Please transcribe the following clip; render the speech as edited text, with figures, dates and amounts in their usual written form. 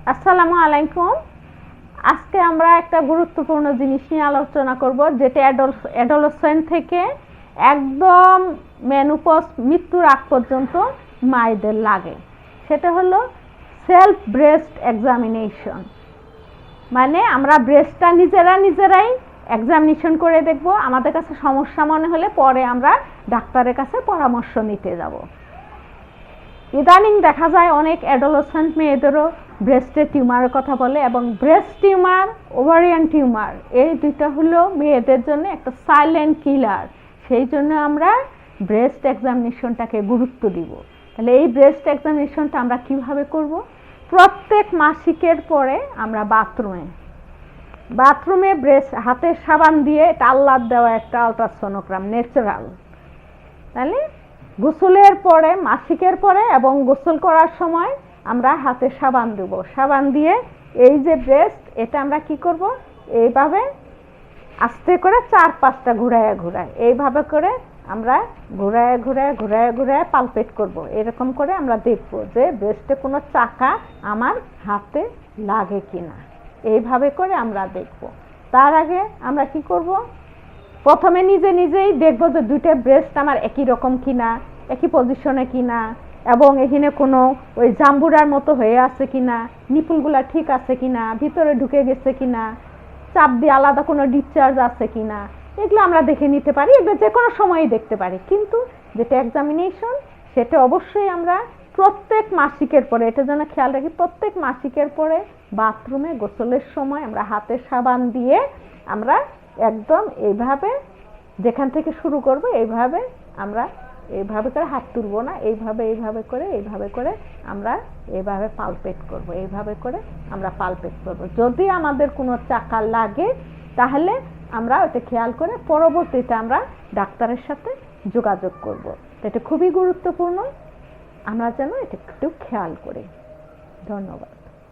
আসসালামু আলাইকুম। আজকে আমরা একটা গুরুত্বপূর্ণ জিনিস নিয়ে আলোচনা করব, যেটা অ্যাডোলেসেন্ট থেকে একদম মেনোপজ মৃত্যুর আগ পর্যন্ত মায়েদের লাগে। সেটা হলো সেলফ ব্রেস্ট এক্সামিনেশন। মানে আমরা ব্রেস্টটা নিজেরাই এক্সামিনেশন করে দেখব। আমাদের কাছে সমস্যা মনে হলে পরে আমরা ডাক্তারের কাছে পরামর্শ নিতে যাব। ইদানিং দেখা যায় অনেক অ্যাডোলেসেন্ট মেয়েদেরও ব্রেস্টের টিউমারের কথা বলে, এবং ব্রেস্ট টিউমার, ওভারিয়ান টিউমার, এই দুইটা হলো মেয়েদের জন্য একটা সাইলেন্ট কিলার। সেই জন্য আমরা ব্রেস্ট এক্সামিনেশনটাকে গুরুত্ব দিব। তাহলে এই ব্রেস্ট এক্সামিনেশনটা আমরা কিভাবে করব? প্রত্যেক মাসিকের পরে আমরা বাথরুমে ব্রেস্ট হাতের সাবান দিয়ে, এটা আল্লাহর দেওয়া একটা আলট্রাসোনোগ্রাম, ন্যাচারাল। তাহলে গোসলের পরে, মাসিকের পরে এবং গোসল করার সময় আমরা হাতে সাবান দেব। সাবান দিয়ে এই যে ব্রেস্ট, এটা আমরা কি করব, এইভাবে আস্তে করে 4-5টা ঘুরায় এইভাবে করে আমরা ঘুরায় পালপেট করব। এরকম করে আমরা দেখব যে ব্রেস্টে কোনো চাকা আমার হাতে লাগে কিনা। এইভাবে করে আমরা দেখব। তার আগে আমরা কি করব, প্রথমে নিজেই দেখব যে দুইটা ব্রেস্ট আমার একই রকম কিনা, একই পজিশনে কিনা, এবং এখানে কোনো ওই জাম্বুরার মতো হয়ে আছে কিনা, নিপুলগুলা ঠিক আছে কিনা, ভিতরে ঢুকে গেছে কিনা, চাপ দিয়ে আলাদা কোনো ডিসচার্জ আছে কিনা, এগুলো আমরা দেখে নিতে পারি। এগুলো যে কোনো সময়ই দেখতে পারি। কিন্তু যেটা এক্সামিনেশন, সেটা অবশ্যই আমরা প্রত্যেক মাসিকের পরে, এটা যেন খেয়াল রাখি, প্রত্যেক মাসিকের পরে বাথরুমে গোসলের সময় আমরা হাতে সাবান দিয়ে আমরা একদম এইভাবে, যেখান থেকে শুরু করব এইভাবে আমরা এইভাবে করে হাত তুলব না, এইভাবে করে আমরা এইভাবে পালপেট করব। এইভাবে করে আমরা পালপেট করব। যদি আমাদের কোনো চাকা লাগে তাহলে আমরা ওটা খেয়াল করে পরবর্তীতে আমরা ডাক্তারের সাথে যোগাযোগ করব। এটা খুবই গুরুত্বপূর্ণ, আমরা যেন এটা একটু খেয়াল করি। ধন্যবাদ।